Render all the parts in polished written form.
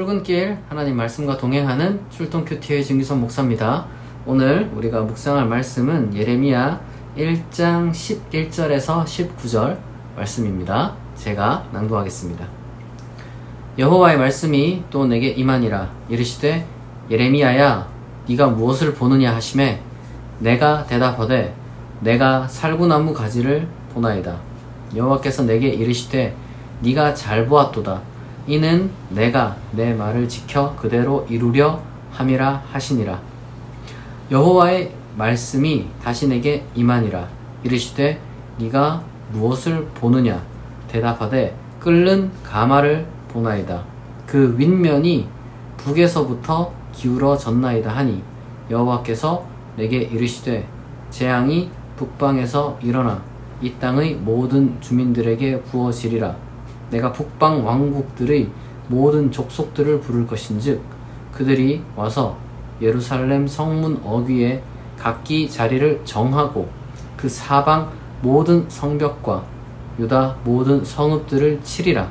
출근길 하나님 말씀과 동행하는 출동 큐티의 진기선 목사입니다. 오늘 우리가 묵상할 말씀은 예레미야 1장 11절에서 19절 말씀입니다. 제가 낭독하겠습니다. 여호와의 말씀이 또 내게 임하니라. 이르시되 예레미야야 네가 무엇을 보느냐 하시매 내가 대답하되 내가 살구나무 가지를 보나이다. 여호와께서 내게 이르시되 네가 잘 보았도다. 이는 내가 내 말을 지켜 그대로 이루려 함이라 하시니라. 여호와의 말씀이 다시 내게 임하니라. 이르시되 네가 무엇을 보느냐 대답하되 끓는 가마를 보나이다. 그 윗면이 북에서부터 기울어졌나이다 하니 여호와께서 내게 이르시되 재앙이 북방에서 일어나 이 땅의 모든 주민들에게 부어지리라. 내가 북방 왕국들의 모든 족속들을 부를 것인즉 그들이 와서 예루살렘 성문 어귀에 각기 자리를 정하고 그 사방 모든 성벽과 유다 모든 성읍들을 치리라.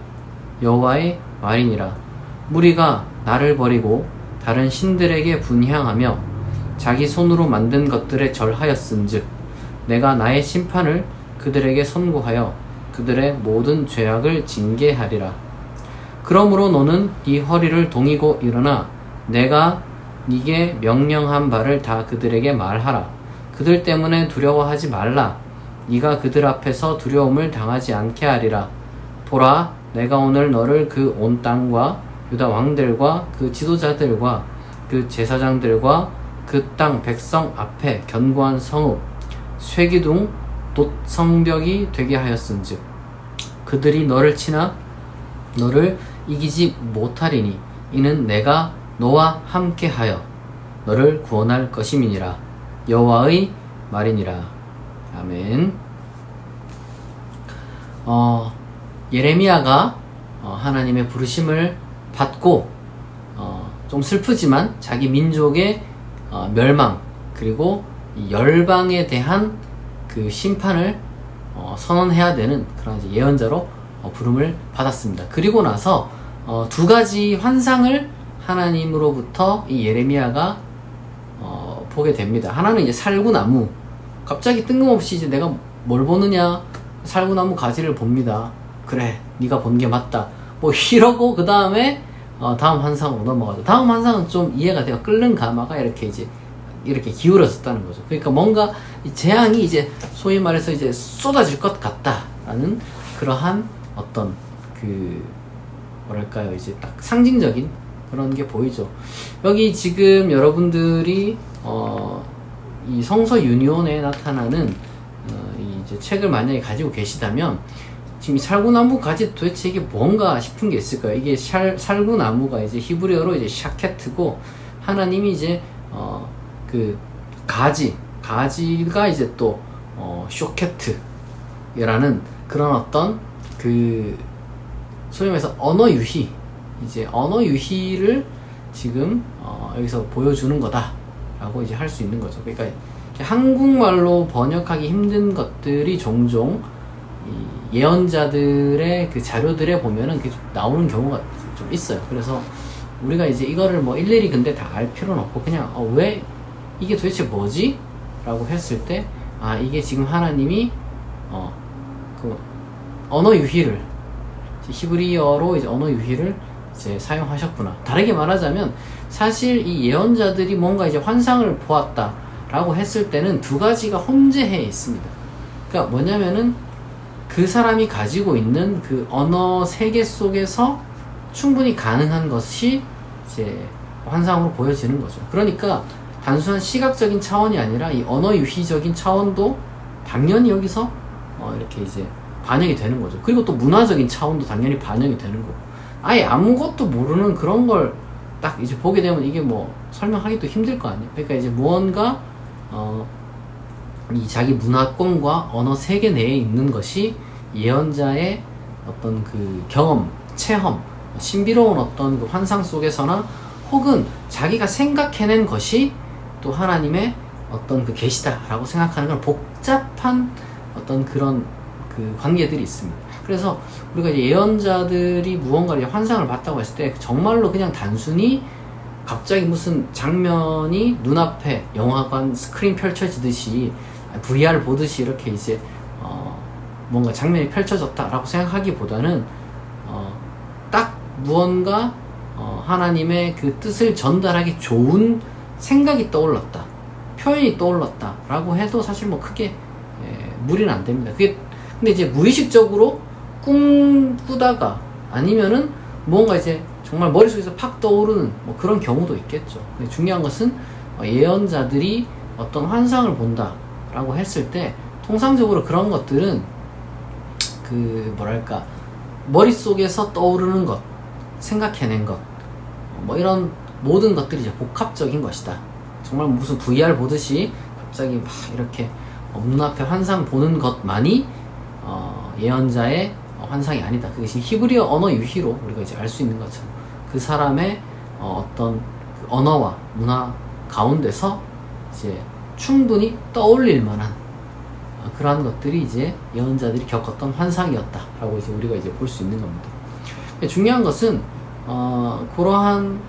여호와의 말이니라. 무리가 나를 버리고 다른 신들에게 분향하며 자기 손으로 만든 것들에 절하였은즉 내가 나의 심판을 그들에게 선고하여 그들의 모든 죄악을 징계하리라. 그러므로 너는 네 허리를 동이고 일어나 내가 네게 명령한 바를 다 그들에게 말하라. 그들 때문에 두려워하지 말라. 네가 그들 앞에서 두려움을 당하지 않게 하리라. 보라, 내가 오늘 너를 그 온 땅과 유다 왕들과 그 지도자들과 그 제사장들과 그 땅 백성 앞에 견고한 성읍 쇠기둥 돛 성벽이 되게 하였은즉 그들이 너를 치나 너를 이기지 못하리니 이는 내가 너와 함께하여 너를 구원할 것임이니라. 여호와의 말이니라. 아멘. 예레미야가 하나님의 부르심을 받고 좀 슬프지만 자기 민족의 멸망 그리고 열방에 대한 그 심판을 선언해야 되는 그런 이제 예언자로 부름을 받았습니다. 그리고 나서 두 가지 환상을 하나님으로부터 이 예레미야가 보게 됩니다. 하나는 이제 살구나무, 갑자기 뜬금없이 이제 내가 뭘 보느냐, 살구나무 가지를 봅니다. 그래, 네가 본 게 맞다. 뭐 이러고 그 다음에 다음 환상으로 넘어가죠. 다음 환상은 좀 이해가 돼요. 끓는 가마가 이렇게 기울어졌다는 거죠. 그러니까 뭔가 이 재앙이 이제 소위 말해서 이제 쏟아질 것 같다라는 그러한 어떤 뭐랄까요, 이제 딱 상징적인 그런 게 보이죠. 여기 지금 여러분들이 이 성서 유니온에 나타나는 이제 책을 만약에 가지고 계시다면 지금 이 살구나무 가지 도대체 이게 뭔가 싶은 게 있을 거예요. 이게 살구나무가 이제 히브리어로 이제 샤케트고 하나님이 이제 그 가지가 이제 또 쇼케트라는 그런 어떤 소위 말해서 언어 유희를 지금 여기서 보여주는 거다라고 이제 할 수 있는 거죠. 그러니까 한국말로 번역하기 힘든 것들이 종종 이 예언자들의 그 자료들에 보면은 나오는 경우가 좀 있어요. 그래서 우리가 이제 이거를 뭐 일일이 근데 다 알 필요는 없고 그냥 왜 이게 도대체 뭐지? 라고 했을 때 이게 지금 하나님이 그 언어 유희를 히브리어로 이제 언어 유희를 이제 사용하셨구나. 다르게 말하자면 사실 이 예언자들이 뭔가 이제 환상을 보았다 라고 했을 때는 두 가지가 혼재해 있습니다. 그러니까 뭐냐면은 그 사람이 가지고 있는 그 언어 세계 속에서 충분히 가능한 것이 이제 환상으로 보여지는 거죠. 그러니까 단순한 시각적인 차원이 아니라 이 언어 유희적인 차원도 당연히 여기서 이렇게 이제 반영이 되는 거죠. 그리고 또 문화적인 차원도 당연히 반영이 되는 거고, 아예 아무것도 모르는 그런 걸 딱 이제 보게 되면 이게 뭐 설명하기도 힘들 거 아니에요. 그러니까 이제 무언가 이 자기 문화권과 언어 세계 내에 있는 것이 예언자의 어떤 그 경험, 체험, 신비로운 어떤 그 환상 속에서나 혹은 자기가 생각해낸 것이 또 하나님의 어떤 그 계시다라고 생각하는 그런 복잡한 어떤 그런 그 관계들이 있습니다. 그래서 우리가 이제 예언자들이 무언가를 환상을 봤다고 했을 때 정말로 그냥 단순히 갑자기 무슨 장면이 눈앞에 영화관 스크린 펼쳐지듯이 VR 보듯이 이렇게 이제 뭔가 장면이 펼쳐졌다라고 생각하기보다는 딱 무언가 하나님의 그 뜻을 전달하기 좋은 생각이 떠올랐다, 표현이 떠올랐다 라고 해도 사실 뭐 크게 무리는 안 됩니다. 그게 근데 이제 무의식적으로 꿈꾸다가 아니면은 뭔가 이제 정말 머릿속에서 팍 떠오르는 뭐 그런 경우도 있겠죠. 근데 중요한 것은 예언자들이 어떤 환상을 본다 라고 했을 때 통상적으로 그런 것들은 그 뭐랄까 머릿속에서 떠오르는 것, 생각해낸 것, 뭐 이런 모든 것들이 이제 복합적인 것이다. 정말 무슨 VR 보듯이 갑자기 막 이렇게 눈앞에 환상 보는 것만이 예언자의 환상이 아니다. 그것이 히브리어 언어 유희로 우리가 이제 알 수 있는 것처럼 그 사람의 어떤 그 언어와 문화 가운데서 이제 충분히 떠올릴 만한 그러한 것들이 이제 예언자들이 겪었던 환상이었다라고 이제 우리가 이제 볼 수 있는 겁니다. 중요한 것은 그러한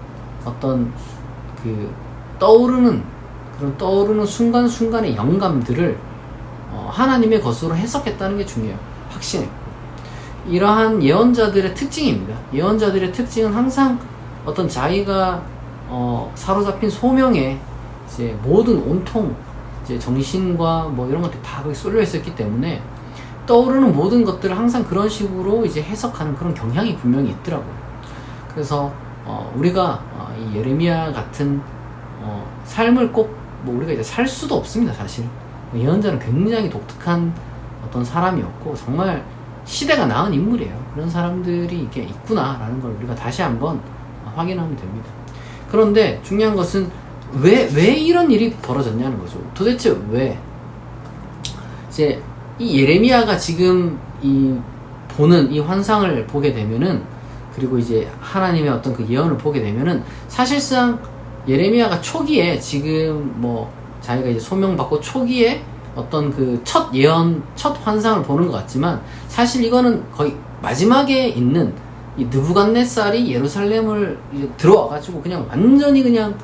어떤 그 떠오르는 순간순간의 영감들을 하나님의 것으로 해석했다는 게 중요해요. 확신했고 이러한 예언자들의 특징입니다. 예언자들의 특징은 항상 어떤 자기가 사로잡힌 소명에 이제 모든 온통 이제 정신과 뭐 이런 것들이 다 거기 쏠려 있었기 때문에 떠오르는 모든 것들을 항상 그런 식으로 이제 해석하는 그런 경향이 분명히 있더라고요. 그래서 우리가 이 예레미야 같은 삶을 꼭 뭐 우리가 이제 살 수도 없습니다. 사실 예언자는 굉장히 독특한 어떤 사람이었고 정말 시대가 낳은 인물이에요. 그런 사람들이 이게 있구나라는 걸 우리가 다시 한번 확인하면 됩니다. 그런데 중요한 것은 왜 이런 일이 벌어졌냐는 거죠. 도대체 왜? 이제 이 예레미야가 지금 보는 이 환상을 보게 되면은, 그리고 이제 하나님의 어떤 그 예언을 보게 되면은 사실상 예레미야가 초기에 지금 뭐 자기가 이제 소명받고 초기에 어떤 그 첫 예언, 첫 환상을 보는 것 같지만 사실 이거는 거의 마지막에 있는 이 느부갓네살이 예루살렘을 이제 들어와가지고 그냥 완전히 그냥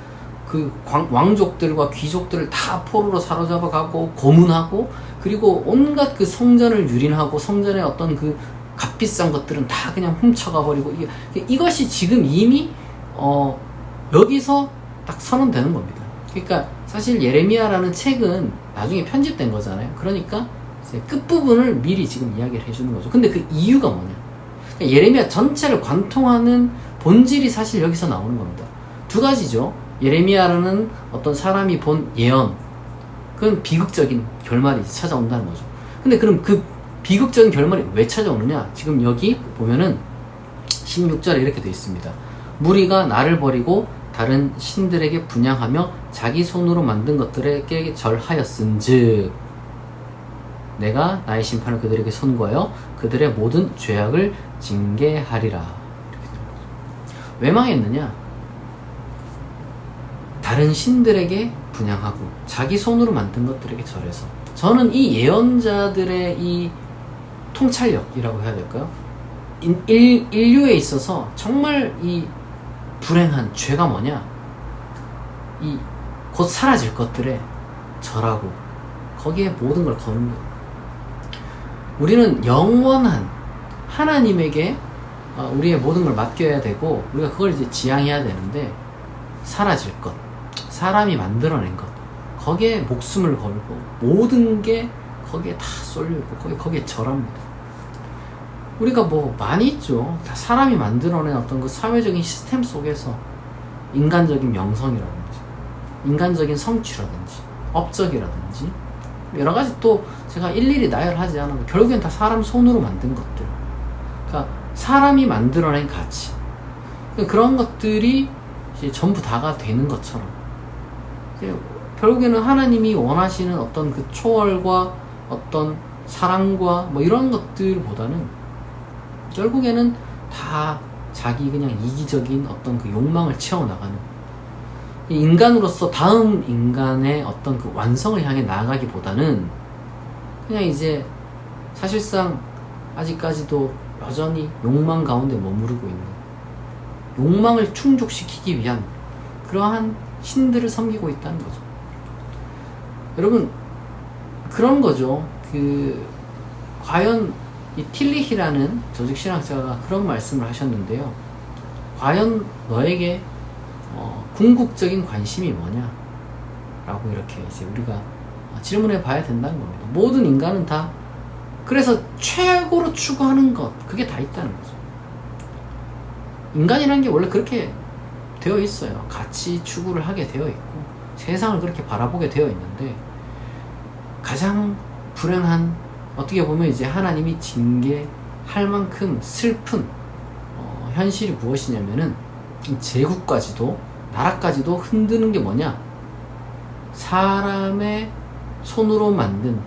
그 왕족들과 귀족들을 다 포로로 사로잡아 가고 고문하고, 그리고 온갖 그 성전을 유린하고 성전의 어떤 그 값비싼 것들은 다 그냥 훔쳐가 버리고, 이것이 지금 이미 여기서 딱 선언되는 겁니다. 그러니까 사실 예레미야라는 책은 나중에 편집된 거잖아요. 그러니까 이제 끝부분을 미리 지금 이야기를 해주는 거죠. 근데 그 이유가 뭐냐? 그러니까 예레미야 전체를 관통하는 본질이 사실 여기서 나오는 겁니다. 두 가지죠. 예레미야라는 어떤 사람이 본 예언, 그건 비극적인 결말이 찾아온다는 거죠. 근데 그럼 그 비극적인 결말이 왜 찾아오느냐? 지금 여기 보면은 16절에 이렇게 되어 있습니다. 무리가 나를 버리고 다른 신들에게 분향하며 자기 손으로 만든 것들에게 절하였은즉 내가 나의 심판을 그들에게 선고하여 그들의 모든 죄악을 징계하리라. 이렇게 되는 거죠. 왜 망했느냐? 다른 신들에게 분향하고 자기 손으로 만든 것들에게 절해서. 저는 이 예언자들의 이 통찰력이라고 해야 될까요? 인류에 있어서 정말 이 불행한 죄가 뭐냐? 이 곧 사라질 것들에 절하고 거기에 모든 걸 거는 거예요. 우리는 영원한 하나님에게 우리의 모든 걸 맡겨야 되고 우리가 그걸 이제 지향해야 되는데, 사라질 것, 사람이 만들어낸 것, 거기에 목숨을 걸고 모든 게 거기에 다 쏠려있고 거기에 절합니다. 우리가 뭐 많이 있죠. 다 사람이 만들어낸 어떤 그 사회적인 시스템 속에서 인간적인 명성이라든지 인간적인 성취라든지 업적이라든지 여러 가지, 또 제가 일일이 나열하지 않아도 결국엔 다 사람 손으로 만든 것들, 그러니까 사람이 만들어낸 가치, 그런 것들이 이제 전부 다가 되는 것처럼 결국에는 하나님이 원하시는 어떤 그 초월과 어떤 사랑과 뭐 이런 것들보다는 결국에는 다 자기 그냥 이기적인 어떤 그 욕망을 채워나가는, 인간으로서 다음 인간의 어떤 그 완성을 향해 나아가기보다는 그냥 이제 사실상 아직까지도 여전히 욕망 가운데 머무르고 있는, 욕망을 충족시키기 위한 그러한 신들을 섬기고 있다는 거죠. 여러분, 그런 거죠. 과연 이 틸리히라는 조직신학자가 그런 말씀을 하셨는데요. 과연 너에게 궁극적인 관심이 뭐냐? 라고 이렇게 이제 우리가 질문해 봐야 된다는 겁니다. 모든 인간은 다 그래서 최고로 추구하는 것, 그게 다 있다는 거죠. 인간이라는 게 원래 그렇게 되어 있어요. 같이 추구를 하게 되어 있고 세상을 그렇게 바라보게 되어 있는데, 가장 불행한, 어떻게 보면 이제 하나님이 징계할 만큼 슬픈 현실이 무엇이냐면은 제국까지도, 나라까지도 흔드는 게 뭐냐? 사람의 손으로 만든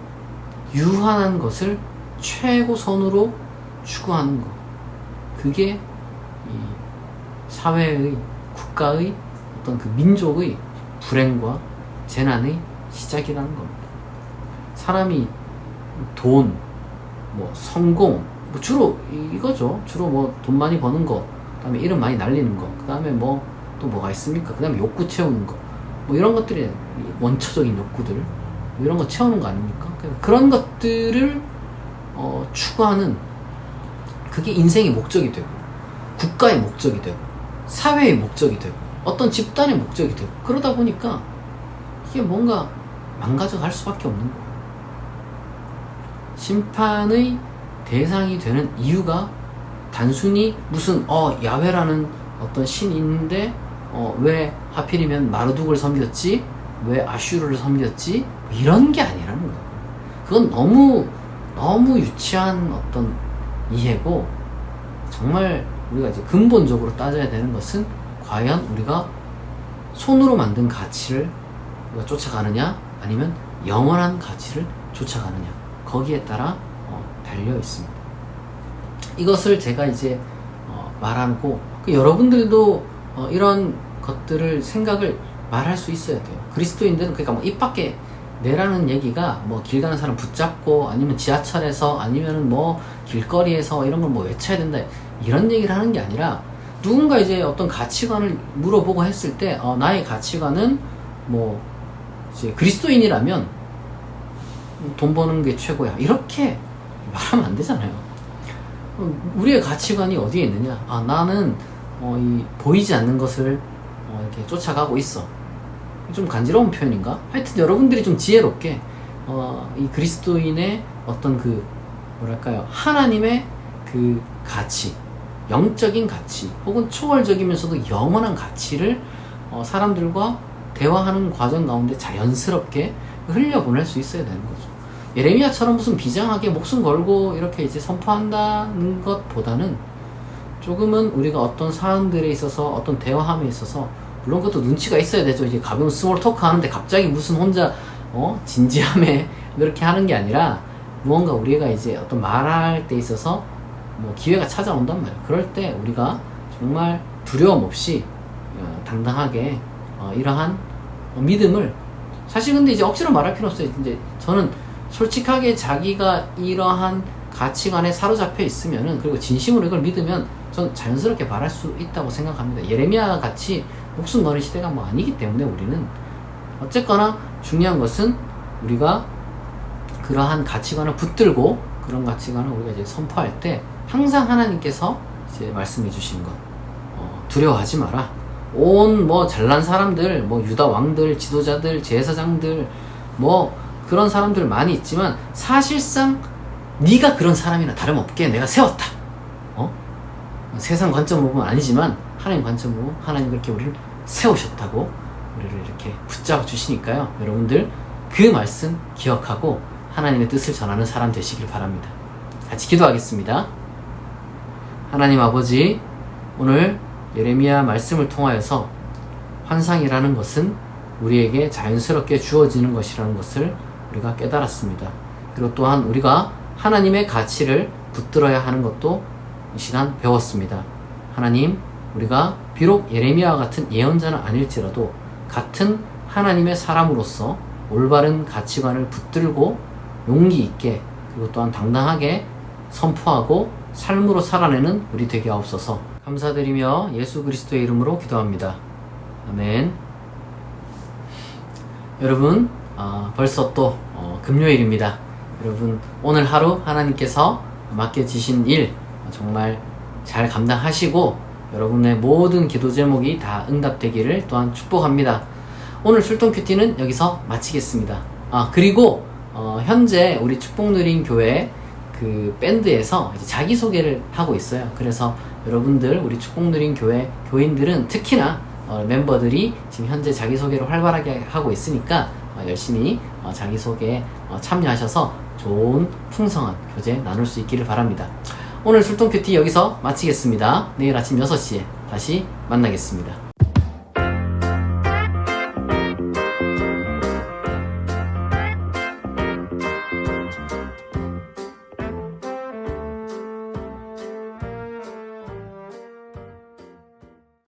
유한한 것을 최고선으로 추구하는 것, 그게 이 사회의, 국가의, 어떤 그 민족의 불행과 재난의 시작이라는 겁니다. 사람이 돈, 뭐 성공, 뭐 주로 이거죠. 주로 뭐 돈 많이 버는 거, 그 다음에 이름 많이 날리는 거, 그 다음에 뭐 또 뭐가 있습니까? 그 다음에 욕구 채우는 거, 뭐 이런 것들이 원초적인 욕구들, 뭐 이런 거 채우는 거 아닙니까? 그런 것들을 추구하는, 그게 인생의 목적이 되고, 국가의 목적이 되고, 사회의 목적이 되고, 어떤 집단의 목적이 되고, 그러다 보니까 이게 뭔가 망가져 갈 수밖에 없는 거예요. 심판의 대상이 되는 이유가 단순히 무슨 야훼라는 어떤 신이 있는데 왜 하필이면 마르둑을 섬겼지? 왜 아슈르를 섬겼지? 이런 게 아니라는 거예요. 그건 너무 유치한 어떤 이해고, 정말 우리가 이제 근본적으로 따져야 되는 것은 과연 우리가 손으로 만든 가치를 우리가 쫓아가느냐, 아니면 영원한 가치를 쫓아가느냐, 거기에 따라 달려 있습니다. 이것을 제가 이제 말하고, 여러분들도 이런 것들을, 생각을 말할 수 있어야 돼요. 그리스도인들은 그러니까 뭐 입 밖에 내라는 얘기가 뭐 길 가는 사람 붙잡고, 아니면 지하철에서, 아니면은 뭐 길거리에서 이런 걸 뭐 외쳐야 된다, 이런 얘기를 하는 게 아니라, 누군가 이제 어떤 가치관을 물어보고 했을 때 나의 가치관은 뭐 이제 그리스도인이라면 돈 버는 게 최고야, 이렇게 말하면 안 되잖아요. 우리의 가치관이 어디에 있느냐? 나는 이 보이지 않는 것을 이렇게 쫓아가고 있어. 좀 간지러운 표현인가? 하여튼 여러분들이 좀 지혜롭게 이 그리스도인의 어떤 그 뭐랄까요, 하나님의 그 가치, 영적인 가치, 혹은 초월적이면서도 영원한 가치를 사람들과 대화하는 과정 가운데 자연스럽게 흘려보낼 수 있어야 되는 거죠. 예레미야처럼 무슨 비장하게 목숨 걸고 이렇게 이제 선포한다는 것보다는, 조금은 우리가 어떤 사람들에 있어서, 어떤 대화함에 있어서, 물론 그것도 눈치가 있어야 되죠. 이제 가벼운 스몰 토크 하는데 갑자기 무슨 혼자 진지함에 그렇게 하는 게 아니라, 무언가 우리가 이제 어떤 말할 때 있어서 뭐 기회가 찾아온단 말이에요. 그럴 때 우리가 정말 두려움 없이 당당하게 이러한 믿음을, 사실 근데 이제 억지로 말할 필요 없어요. 이제 저는 솔직하게 자기가 이러한 가치관에 사로잡혀 있으면은, 그리고 진심으로 이걸 믿으면 전 자연스럽게 말할 수 있다고 생각합니다. 예레미야 같이 목숨 거는 시대가 뭐 아니기 때문에 우리는. 어쨌거나 중요한 것은 우리가 그러한 가치관을 붙들고, 그런 가치관을 우리가 이제 선포할 때 항상 하나님께서 이제 말씀해 주시는 것, 두려워하지 마라. 온 뭐 잘난 사람들, 뭐 유다 왕들, 지도자들, 제사장들, 뭐 그런 사람들 많이 있지만, 사실상 네가 그런 사람이나 다름없게 내가 세웠다. 세상 관점으로 보면 아니지만 하나님 관점으로 하나님 그렇게 우리를 세우셨다고 우리를 이렇게 붙잡아 주시니까요. 여러분들 그 말씀 기억하고 하나님의 뜻을 전하는 사람 되시길 바랍니다. 같이 기도하겠습니다. 하나님 아버지, 오늘 예레미야 말씀을 통하여서 환상이라는 것은 우리에게 자연스럽게 주어지는 것이라는 것을 우리가 깨달았습니다. 그리고 또한 우리가 하나님의 가치를 붙들어야 하는 것도 이 시간 배웠습니다. 하나님, 우리가 비록 예레미야와 같은 예언자는 아닐지라도 같은 하나님의 사람으로서 올바른 가치관을 붙들고 용기 있게, 그리고 또한 당당하게 선포하고 삶으로 살아내는 우리 되게 하옵소서. 감사드리며 예수 그리스도의 이름으로 기도합니다. 아멘. 여러분, 벌써 또 금요일입니다. 여러분, 오늘 하루 하나님께서 맡겨주신 일 정말 잘 감당하시고 여러분의 모든 기도 제목이 다 응답되기를 또한 축복합니다. 오늘 출동 큐티는 여기서 마치겠습니다. 그리고 현재 우리 축복누린 교회 그 밴드에서 이제 자기소개를 하고 있어요. 그래서 여러분들 우리 축복누린 교회 교인들은 특히나 멤버들이 지금 현재 자기소개를 활발하게 하고 있으니까 열심히 자기소개에 참여하셔서 좋은 풍성한 교제 나눌 수 있기를 바랍니다. 오늘 출동 큐티 여기서 마치겠습니다. 내일 아침 6시에 다시 만나겠습니다.